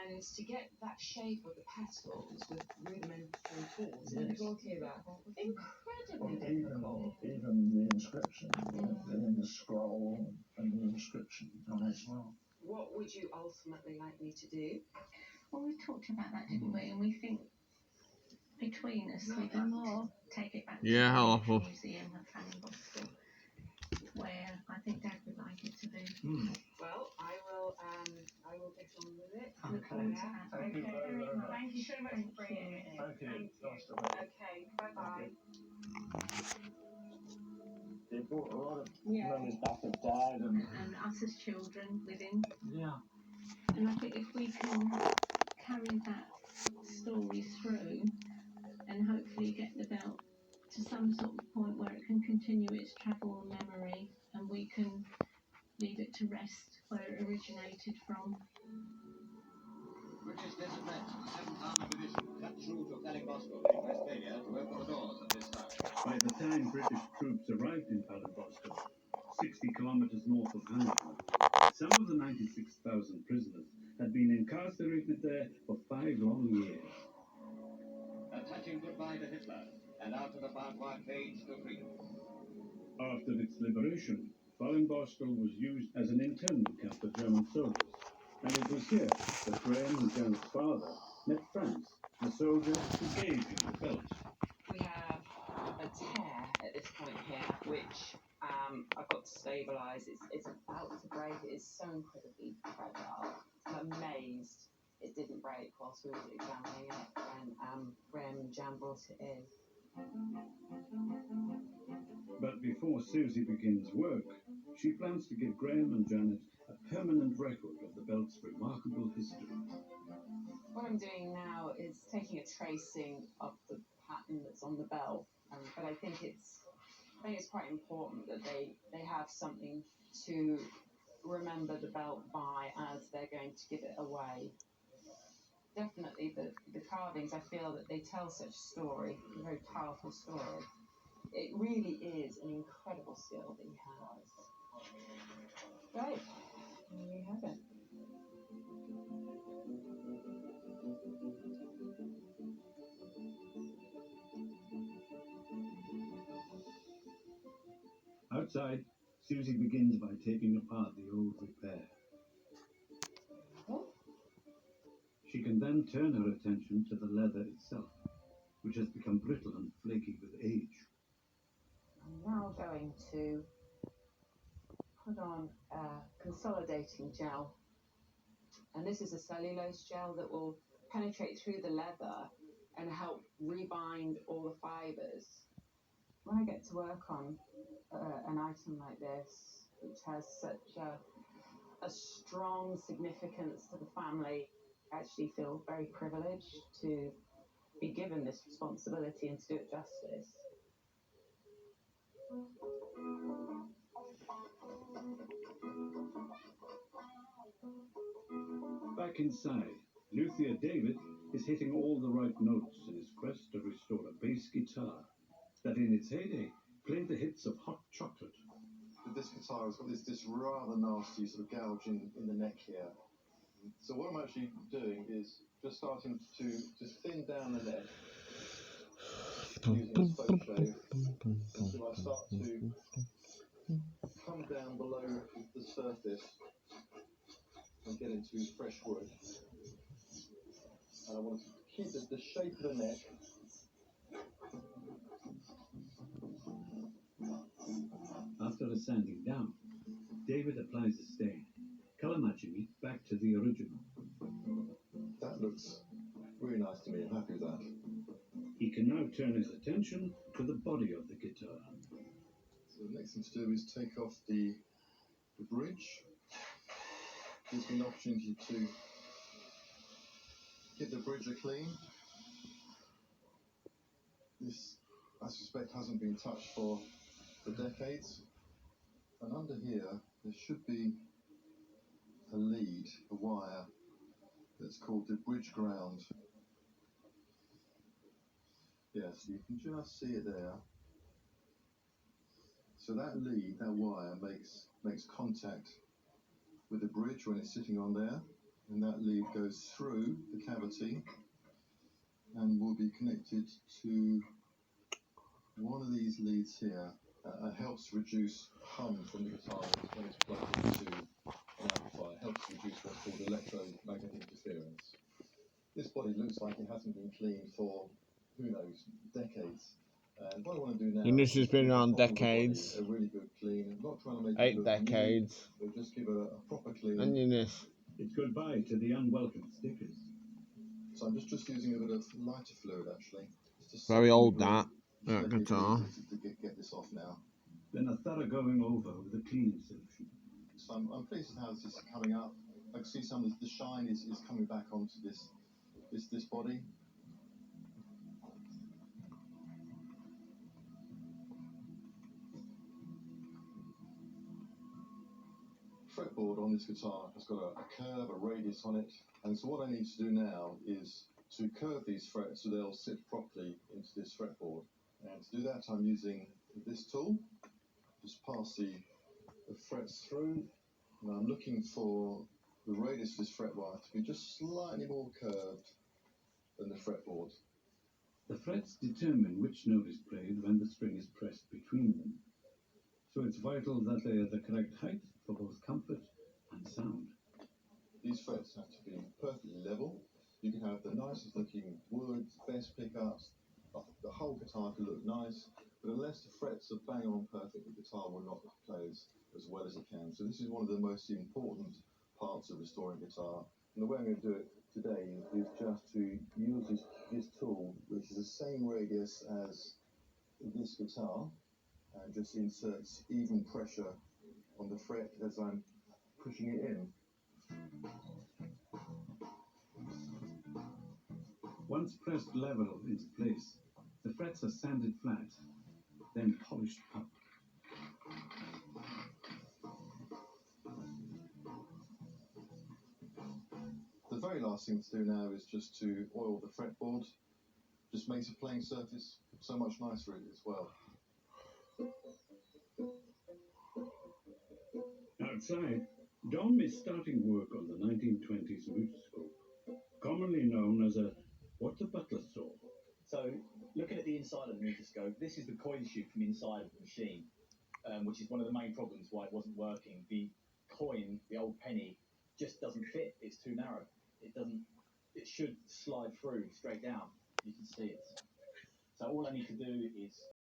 And to get that shape of the petals with rudimentary tools that you're talking about, incredibly difficult. Even the inscription, getting the scroll and the inscription on it as well. What would you ultimately like me to do? Well, we talked about that, didn't we? And we think between us we can take it back to the museum at Fallingboston, where I think Dad would like it to be. Well, I will get on with it. Look forward to that. Thank you very much. Thank you so much for bringing it. Thank you. Nice to meet you. Okay, bye-bye. They brought a lot of memories back of Dad And us as children within. Yeah. And I think if we can carry that story through and hopefully get the belt to some sort of point where it can continue its travel and memory, and we can leave it to rest where it originated from. British DEATHMATCH 7th Army Division cut through to Fallingboston in Westphalia to open the doors at this time. By the time British troops arrived in Fallingboston, 60 kilometers north of Hanover, some of the 96,000 prisoners had been incarcerated there for 5 long years. A touching goodbye to Hitler, and out and about one fades to freedom. After its liberation, Fallingboston was used as an internment camp for German soldiers, and it was here that Graham and Janet's father met Franz, the soldier who gave him the belt. We have a tear at this point here, which I've got to stabilise. It's about to break. It is so incredibly fragile. I'm amazed it didn't break whilst we were examining it when Graham and Jan brought it in. But before Susie begins work, she plans to give Graham and Janet a permanent record of the belt's remarkable history. What I'm doing now is taking a tracing of the pattern that's on the belt, but I think it's quite important that they have something to remember the belt by as they're going to give it away. Definitely the carvings, I feel that they tell such a story, a very powerful story. It really is an incredible skill that he has. Right, there we have it. Outside, Susie begins by taking apart the old repair. She can then turn her attention to the leather itself, which has become brittle and flaky with age. I'm now going to put on a consolidating gel, and this is a cellulose gel that will penetrate through the leather and help rebind all the fibres. When I get to work on an item like this, which has such a strong significance to the family, I actually feel very privileged to be given this responsibility and to do it justice. Back inside, luthier David is hitting all the right notes in his quest to restore a bass guitar that in its heyday played the hits of Hot Chocolate. With this guitar, it's got this rather nasty sort of gouge in the neck here. So what I'm actually doing is just starting to thin down the neck using a spoke shave until I start to come down below the surface and get into fresh wood. And I want to keep the shape of the neck. After the sanding down, David applies the stain, colour matching it back to the original. That looks really nice to me. I'm happy with that. He can now turn his attention to the body of the guitar. So the next thing to do is take off the bridge. Gives me an opportunity to give the bridge a clean. This, I suspect, hasn't been touched for decades. And under here, there should be a lead, a wire, that's called the bridge ground. Yes, you can just see it there. So that lead, that wire, makes contact with the bridge when it's sitting on there. and that lead goes through the cavity and will be connected to one of these leads here. Helps reduce hum from the guitar when it's plugged into an amplifier. Helps reduce what's called electromagnetic interference. This body looks like it hasn't been cleaned for, who knows, decades. And what I want to do now And this has been around give the body decades. a really good clean. I'm not trying to make it 8 look decades. new, but just give it a proper clean. And in this. It's goodbye to the unwelcome stickers. So I'm just using a bit of lighter fluid actually. Just to Very soften old the glue. that Just make it guitar. easy to get this off now. Then a thorough going over with a cleaning solution. So I'm pleased with how this is coming up. I can see some of the shine is coming back onto this body. Fretboard on this guitar has got a curve, a radius on it, and so what I need to do now is to curve these frets so they'll sit properly into this fretboard. And to do that I'm using this tool. Just pass the frets through, and I'm looking for the radius of this fret wire to be just slightly more curved than the fretboard. The frets determine which note is played when the string is pressed between them. So it's vital that they are the correct height for both comfort and sound. These frets have to be perfectly level. You can have the nicest looking wood, best pickups, the whole guitar can look nice, but unless the frets are bang on perfect, the guitar will not play as well as it can. So this is one of the most important parts of restoring guitar. And the way I'm going to do it today is just to use this tool, which is the same radius as this guitar, and just inserts even pressure on the fret as I'm pushing it in. Once pressed level into place, the frets are sanded flat, then polished up. The very last thing to do now is just to oil the fretboard. Just makes the playing surface so much nicer as well. Outside, Dom is starting work on the 1920s mutoscope, commonly known as a what the butler saw. So, looking at the inside of the mutoscope, this is the coin chute from inside of the machine, which is one of the main problems why it wasn't working. The coin, the old penny, just doesn't fit. It's too narrow. It should slide through straight down. You can see it. So all I need to do is